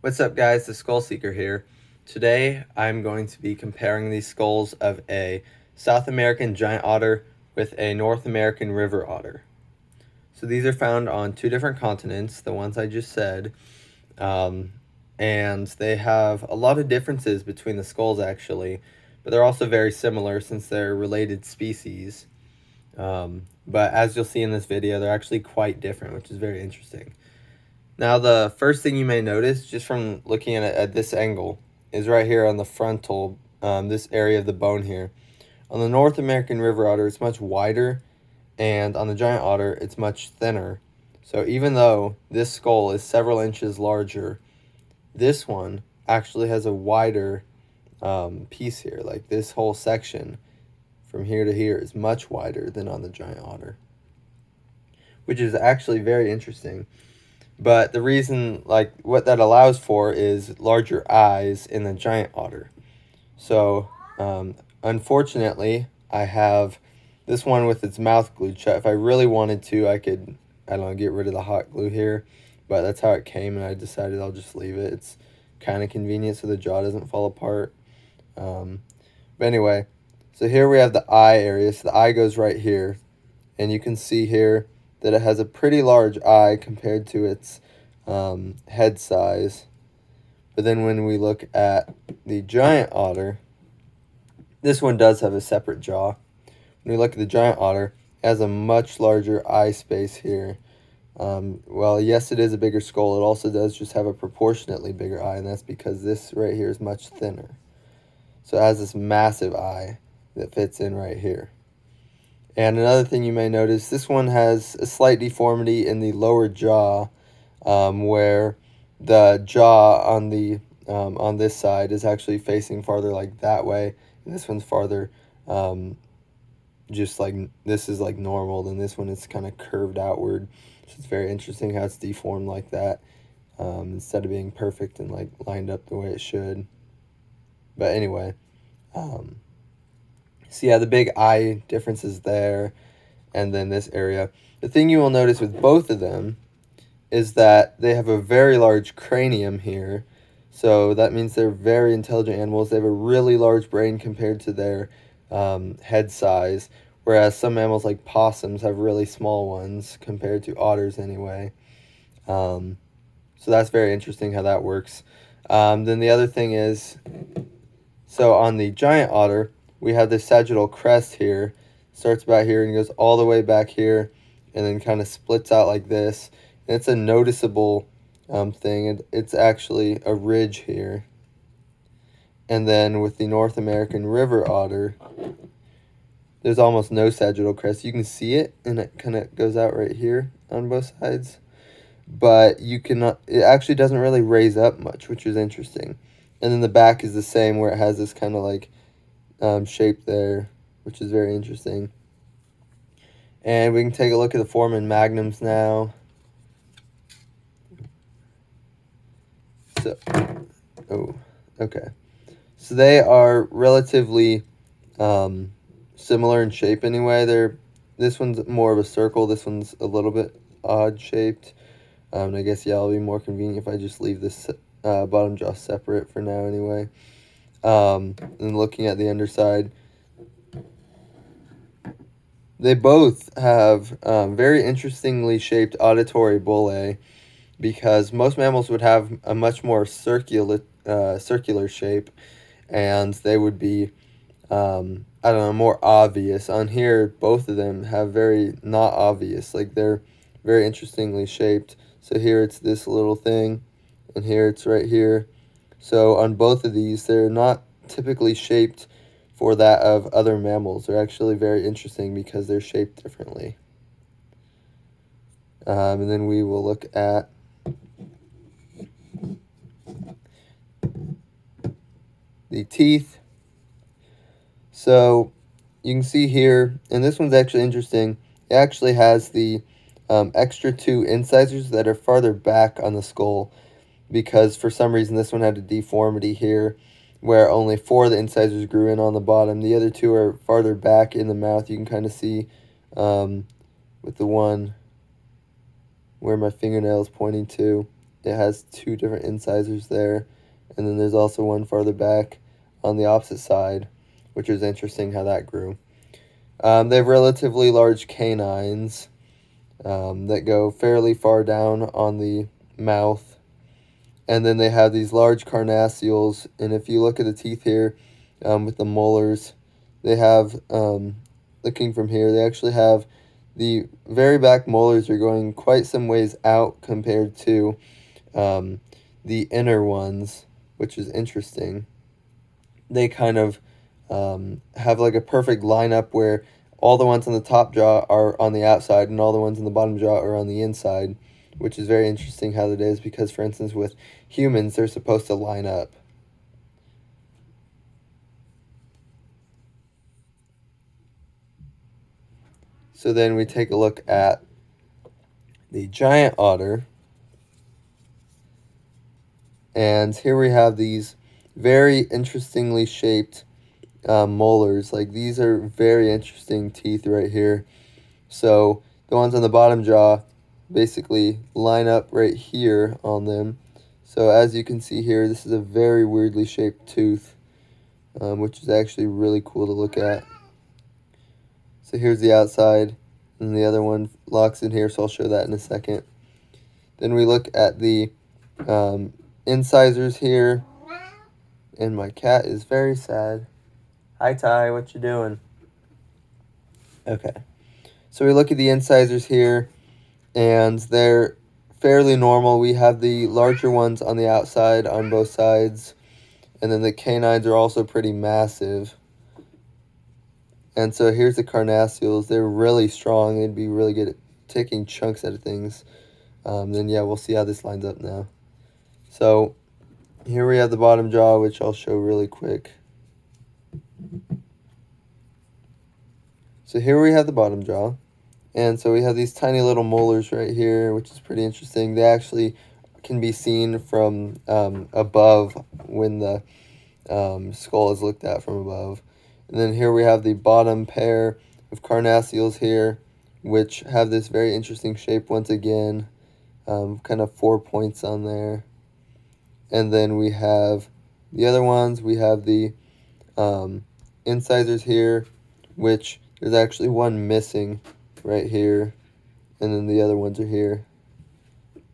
What's up, guys? The Skull Seeker here. Today I'm going to be comparing the skulls of a South American giant otter with a North American river otter. So these are found on two different continents, the ones I just said, and they have a lot of differences between the skulls actually, but they're also very similar since they're related species. But as you'll see in this video, they're actually quite different, which is very interesting. Now, the first thing you may notice, just from looking at it at this angle, is right here on the frontal, this area of the bone here. On the North American river otter, it's much wider, and on the giant otter, it's much thinner. So even though this skull is several inches larger, this one actually has a wider piece here. Like this whole section from here to here is much wider than on the giant otter, which is actually very interesting. But the reason, like, what that allows for is larger eyes in the giant otter. So, unfortunately, I have this one with its mouth glued shut. If I really wanted to, I could, I don't know, get rid of the hot glue here. But that's how it came, and I decided I'll just leave it. It's kind of convenient so the jaw doesn't fall apart. But anyway, so here we have the eye area. So the eye goes right here. And you can see here that it has a pretty large eye compared to its head size. But then when we look at the giant otter, this one does have a separate jaw. When we look at the giant otter, it has a much larger eye space here. Well, yes, it is a bigger skull. It also does just have a proportionately bigger eye, and that's because this right here is much thinner. So it has this massive eye that fits in right here. And another thing you may notice, this one has a slight deformity in the lower jaw, where the jaw on this side is actually facing farther like that way, and this one's farther, just like this is like normal, then this one is kind of curved outward. So it's very interesting how it's deformed like that, instead of being perfect and like lined up the way it should. But anyway, so yeah, the big eye difference is there, and then this area. The thing you will notice with both of them is that they have a very large cranium here. So that means they're very intelligent animals. They have a really large brain compared to their head size, whereas some mammals like possums have really small ones compared to otters anyway. So that's very interesting how that works. Then the other thing is, so on the giant otter, we have this sagittal crest here. Starts about here and goes all the way back here, and then kind of splits out like this. And it's a noticeable thing. It's actually a ridge here. And then with the North American river otter, there's almost no sagittal crest. You can see it, and it kind of goes out right here on both sides. But you cannot, it actually doesn't really raise up much, which is interesting. And then the back is the same, where it has this kind of like shape there, which is very interesting. And we can take a look at the Foramen magnums now. So, oh, okay. So they are relatively similar in shape anyway. This one's more of a circle. This one's a little bit odd shaped. I guess, yeah, it'll be more convenient if I just leave this bottom jaw separate for now anyway. And looking at the underside, they both have very interestingly shaped auditory bullae, because most mammals would have a much more circular shape, and they would be, I don't know, more obvious. On here, both of them have very not obvious, like they're very interestingly shaped. So here it's this little thing, and here it's right here. So on both of these, they're not typically shaped for that of other mammals. They're actually very interesting because they're shaped differently. And then we will look at the teeth. So you can see here, and this one's actually interesting. It actually has the extra two incisors that are farther back on the skull, because for some reason this one had a deformity here where only 4 of the incisors grew in on the bottom. The other 2 are farther back in the mouth. You can kind of see with the one where my fingernail is pointing to. it has two different incisors there, and then there's also one farther back on the opposite side, which is interesting how that grew. They have relatively large canines that go fairly far down on the mouth, and then they have these large carnassials, and if you look at the teeth here with the molars, they have, looking from here, they actually have the very back molars are going quite some ways out compared to the inner ones, which is interesting. They kind of have like a perfect lineup where all the ones on the top jaw are on the outside and all the ones in the bottom jaw are on the inside, which is very interesting how that is because, for instance, with humans, they're supposed to line up. So then we take a look at the giant otter. And here we have these very interestingly shaped molars. Like, these are very interesting teeth right here. So the ones on the bottom jaw basically line up right here on them. So as you can see here, this is a very weirdly shaped tooth, which is actually really cool to look at. So here's the outside, and the other one locks in here, so I'll show that in a second. Then we look at the incisors here, and my cat is very sad. Hi, Ty, what you doing? Okay. So we look at the incisors here, and they're fairly normal. We have the larger ones on the outside on both sides, and then the canines are also pretty massive. And so here's the carnassials. They're really strong. They'd be really good at taking chunks out of things. Then yeah, we'll see how this lines up now. So here we have the bottom jaw, which I'll show really quick. So here we have the bottom jaw. And so we have these tiny little molars right here, which is pretty interesting. They actually can be seen from above when the skull is looked at from above. And then here we have the bottom pair of carnassials here, which have this very interesting shape once again, kind of 4 points on there. And then we have the other ones. We have the incisors here, which there's actually one missing right here, and then the other ones are here.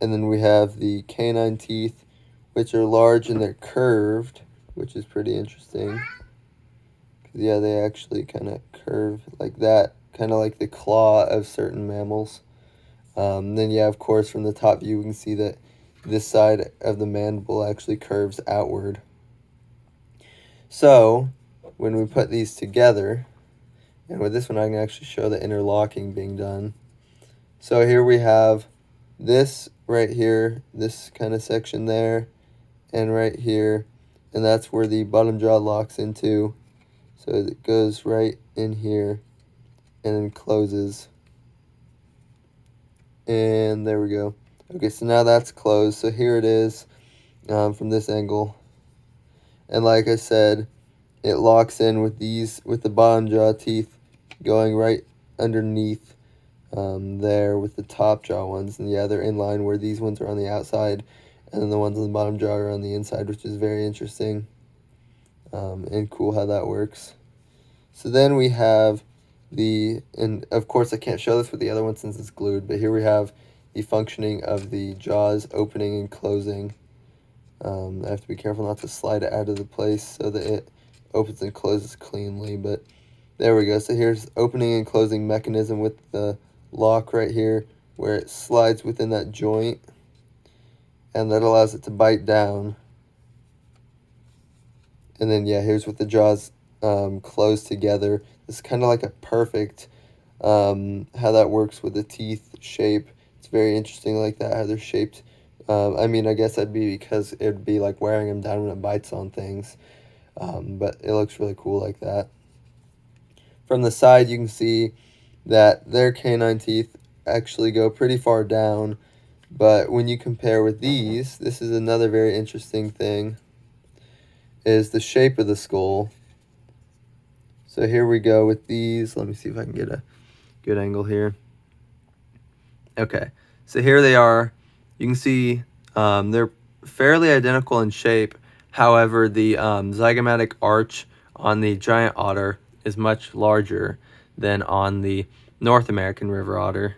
And then we have the canine teeth, which are large and they're curved, which is pretty interesting. Yeah, they actually kind of curve like that, kind of like the claw of certain mammals. Then yeah, of course, from the top view, we can see that this side of the mandible actually curves outward. So when we put these together, and with this one, I can actually show the interlocking being done. So here we have this right here, this kind of section there, and right here, and that's where the bottom jaw locks into. So it goes right in here and then closes. And there we go. Okay, so now that's closed. So here it is from this angle. And like I said, it locks in with these, with the bottom jaw teeth going right underneath there with the top jaw ones. And yeah, they're in line where these ones are on the outside and then the ones on the bottom jaw are on the inside, which is very interesting and cool how that works. So then we have and of course I can't show this with the other one since it's glued, but here we have the functioning of the jaws opening and closing. I have to be careful not to slide it out of the place so that it opens and closes cleanly, but there we go. So here's opening and closing mechanism with the lock right here where it slides within that joint, and that allows it to bite down. And then yeah, here's with the jaws closed together. It's kind of like a perfect how that works with the teeth shape. It's very interesting like that, how they're shaped. I mean, I guess that'd be because it'd be like wearing them down when it bites on things. But it looks really cool like that. From the side, you can see that their canine teeth actually go pretty far down. But when you compare with these, this is another very interesting thing, is the shape of the skull. So here we go with these. Let me see if I can get a good angle here. Okay, so here they are. You can see They're fairly identical in shape. However, the zygomatic arch on the giant otter is much larger than on the North American river otter.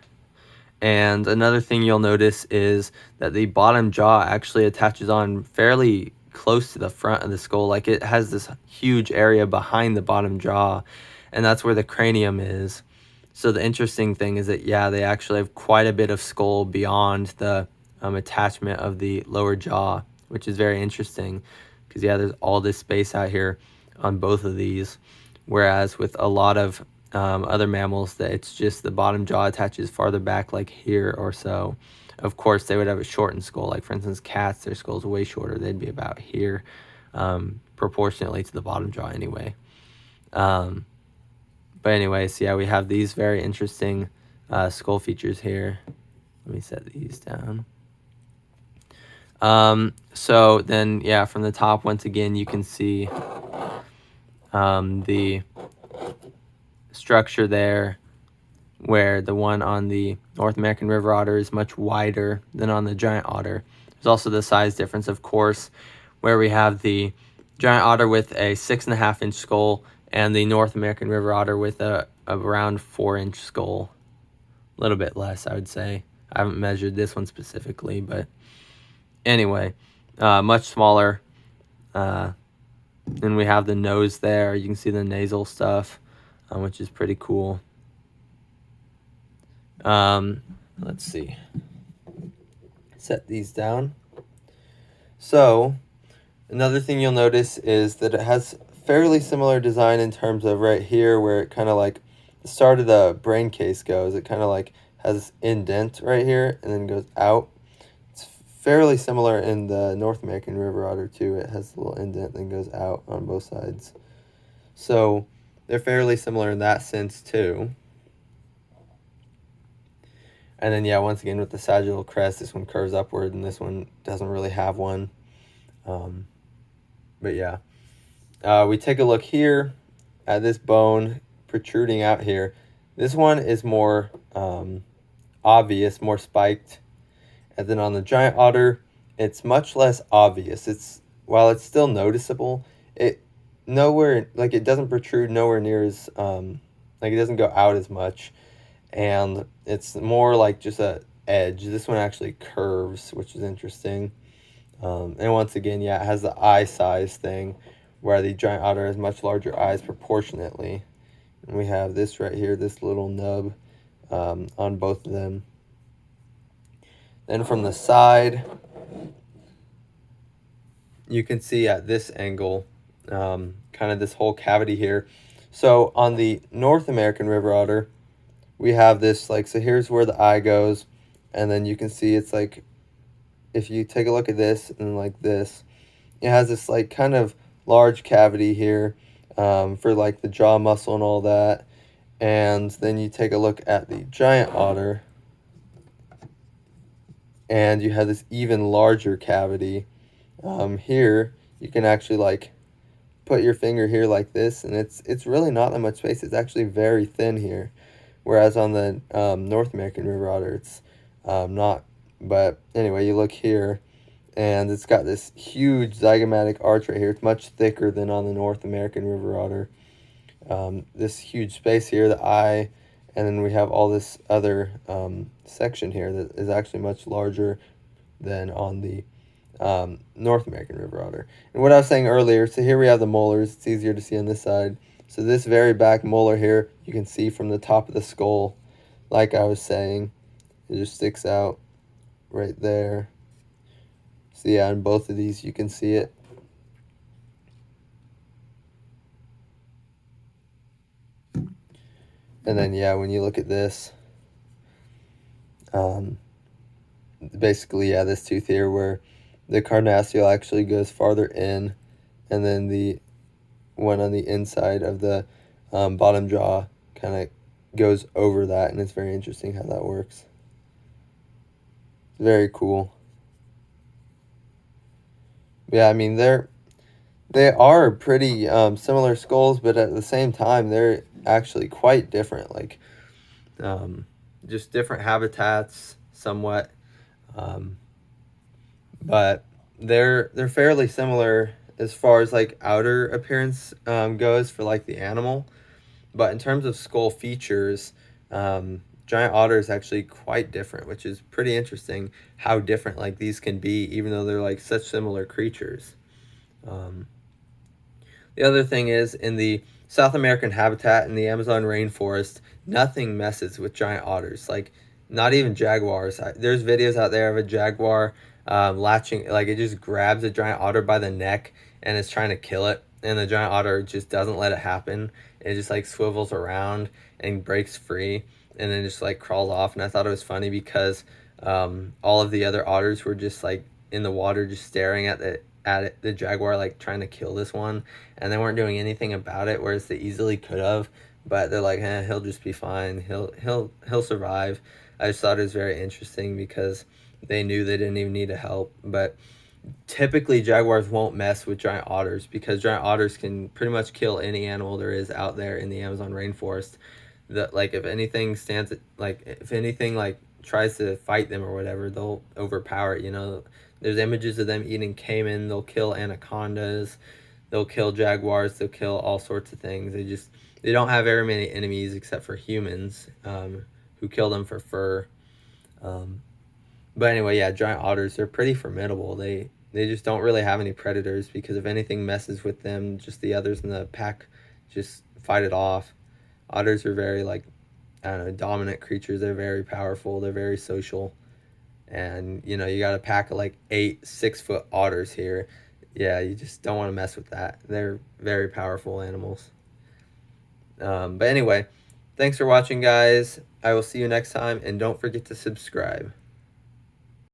And another thing you'll notice is that the bottom jaw actually attaches on fairly close to the front of the skull. Like, it has this huge area behind the bottom jaw, and that's where the cranium is. So the interesting thing is that, yeah, they actually have quite a bit of skull beyond the attachment of the lower jaw, which is very interesting because, yeah, there's all this space out here on both of these. Whereas with a lot of other mammals, that it's just the bottom jaw attaches farther back, like here or so. Of course, they would have a shortened skull. Like, for instance, cats, their skull's way shorter. They'd be about here, proportionately to the bottom jaw anyway. But anyways, yeah, we have these very interesting skull features here. Let me set these down. So then, yeah, from the top, once again, you can see the structure there, where the one on the North American river otter is much wider than on the giant otter. There's also the size difference, of course, where we have the giant otter with a 6.5-inch skull and the North American river otter with a around 4-inch skull. A little bit less, I would say. I haven't measured this one specifically, but anyway, much smaller. And we have the nose there. You can see the nasal stuff, which is pretty cool. Let's see. Set these down. So another thing you'll notice is that it has fairly similar design in terms of right here, where it kind of like the start of the brain case goes. It kind of like has this indent right here and then goes out. It's fairly similar in the North American river otter too. It has a little indent and goes out on both sides. So they're fairly similar in that sense too. And then, yeah, once again with the sagittal crest, this one curves upward and this one doesn't really have one. But yeah, we take a look here at this bone protruding out here. This one is more obvious, more spiked. And then on the giant otter, it's much less obvious. While it's still noticeable, it doesn't protrude nowhere near as like, it doesn't go out as much. And it's more like just a edge. This one actually curves, which is interesting. And once again, yeah, it has the eye size thing, where the giant otter has much larger eyes proportionately. And we have this right here, this little nub on both of them. Then from the side, you can see at this angle, kind of this whole cavity here. So on the North American river otter, we have this, like, so here's where the eye goes, and then you can see it's like, if you take a look at this and like this, it has this like kind of large cavity here for like the jaw muscle and all that. And then you take a look at the giant otter, and you have this even larger cavity. Here you can actually like put your finger here like this, and it's really not that much space. It's actually very thin here, whereas on the North American river otter, it's not. But anyway, you look here, and it's got this huge zygomatic arch right here. It's much thicker than on the North American river otter. This huge space here, the eye, and then we have all this other section here that is actually much larger than on the North American river otter. And what I was saying earlier, so here we have the molars. It's easier to see on this side. So this very back molar here, you can see from the top of the skull, like I was saying, it just sticks out right there. So yeah, on both of these you can see it. And then, yeah, when you look at this, basically, yeah, this tooth here where the carnassial actually goes farther in, and then the one on the inside of the bottom jaw kind of goes over that, and it's very interesting how that works. Very cool. Yeah, I mean, they are pretty similar skulls, but at the same time, they're actually quite different. Like, just different habitats, somewhat. but they're fairly similar as far as like outer appearance goes for like the animal. But in terms of skull features, giant otter is actually quite different, which is pretty interesting how different like these can be, even though they're like such similar creatures. Um, the other thing is in the South American habitat in the Amazon rainforest, nothing messes with giant otters. Like not even jaguars. There's videos out there of a jaguar latching, like it just grabs a giant otter by the neck and is trying to kill it, and the giant otter just doesn't let it happen. It just like swivels around and breaks free, and then just like crawls off. And I thought it was funny because all of the other otters were just like in the water, just staring at the jaguar, like trying to kill this one, and they weren't doing anything about it, whereas they easily could have. But they're like, he'll just be fine. He'll survive. I just thought it was very interesting because they knew they didn't even need to help. But typically jaguars won't mess with giant otters because giant otters can pretty much kill any animal there is out there in the Amazon rainforest. That like if anything stands like if anything like tries to fight them or whatever, they'll overpower it. You know, there's images of them eating caiman. They'll kill anacondas. They'll kill jaguars. They'll kill all sorts of things. They don't have very many enemies except for humans, who kill them for fur. Um, but anyway, yeah, giant otters, they're pretty formidable. They just don't really have any predators because if anything messes with them, just the others in the pack just fight it off. Otters are very like, I don't know, dominant creatures. They're very powerful. They're very social. And you know, you got a pack of like 8 6-foot otters here. Yeah, you just don't want to mess with that. They're very powerful animals. But anyway, thanks for watching, guys. I will see you next time, and don't forget to subscribe.